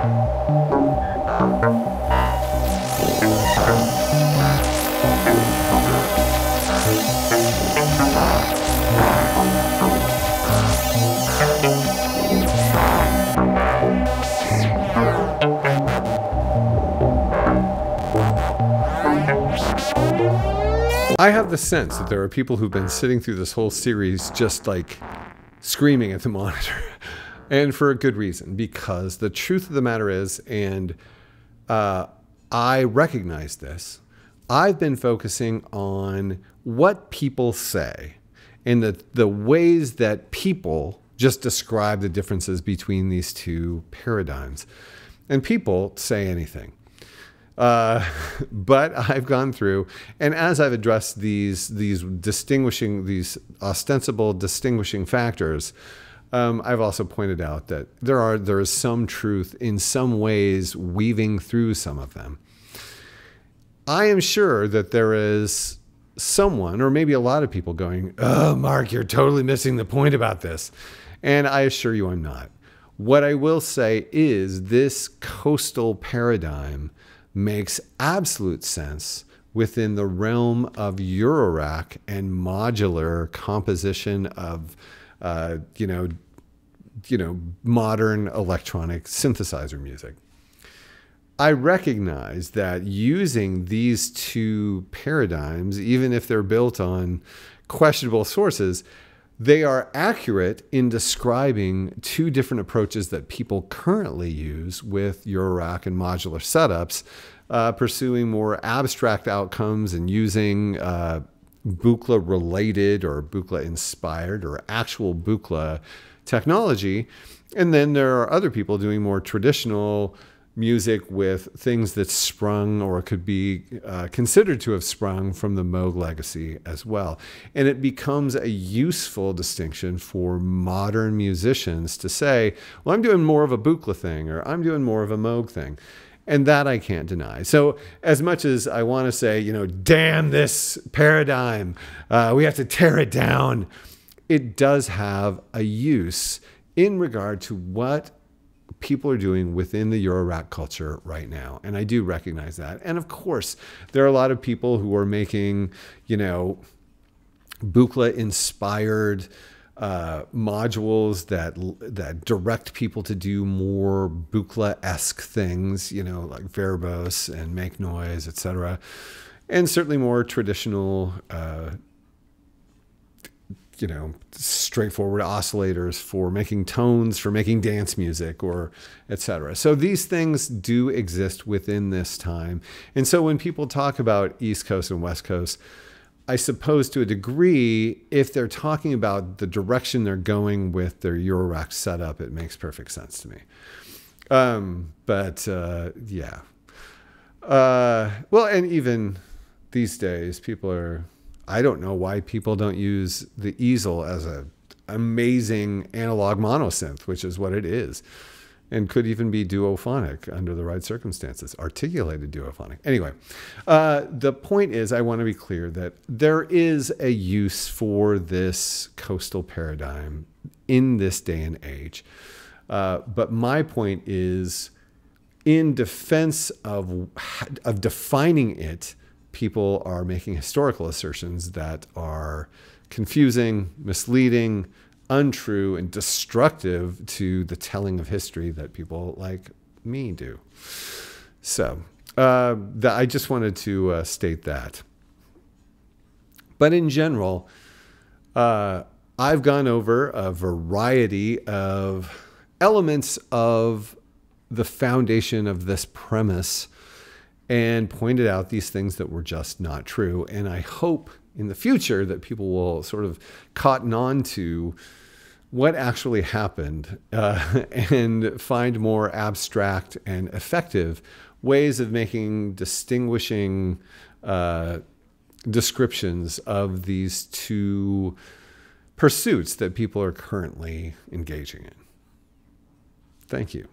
I have the sense that there are people who've been sitting through this whole series just like screaming at the monitor, and for a good reason, because the truth of the matter is, and I recognize this, I've been focusing on what people say and the ways that people just describe the differences between these two paradigms. And people say anything. But I've gone through, and as I've addressed these ostensible distinguishing factors, I've also pointed out that there is some truth in some ways weaving through some of them. I am sure that there is someone, or maybe a lot of people, going, "Oh, Mark, you're totally missing the point about this." And I assure you I'm not. What I will say is this coastal paradigm makes absolute sense within the realm of Eurorack and modular composition of, modern electronic synthesizer music. I recognize that using these two paradigms, even if they're built on questionable sources, they are accurate in describing two different approaches that people currently use with Eurorack and modular setups, pursuing more abstract outcomes and using Buchla related or Buchla inspired or actual Buchla technology. And then there are other people doing more traditional music with things that sprung or could be considered to have sprung from the Moog legacy as well. And it becomes a useful distinction for modern musicians to say, well, I'm doing more of a Buchla thing, or I'm doing more of a Moog thing. And that I can't deny. So as much as I want to say, damn this paradigm, we have to tear it down, it does have a use in regard to what people are doing within the Eurorack culture right now. And I do recognize that. And of course, there are a lot of people who are making, Buchla inspired modules that direct people to do more Buchla-esque things, like verbose and make noise, etc. And certainly more traditional, straightforward oscillators for making tones, for making dance music, or etc. So these things do exist within this time. And so when people talk about East Coast and West Coast, I suppose to a degree, if they're talking about the direction they're going with their Eurorack setup, it makes perfect sense to me. Yeah. Well, and even these days, people are, I don't know why people don't use the easel as an amazing analog monosynth, which is what it is, and could even be duophonic under the right circumstances, articulated duophonic. Anyway, the point is, I want to be clear that there is a use for this coastal paradigm in this day and age. But my point is, in defense of defining it, people are making historical assertions that are confusing, misleading, untrue, and destructive to the telling of history that people like me do. So I just wanted to state that. But in general, I've gone over a variety of elements of the foundation of this premise and pointed out these things that were just not true. And I hope in the future that people will sort of cotton on to what actually happened and find more abstract and effective ways of making distinguishing descriptions of these two pursuits that people are currently engaging in. Thank you.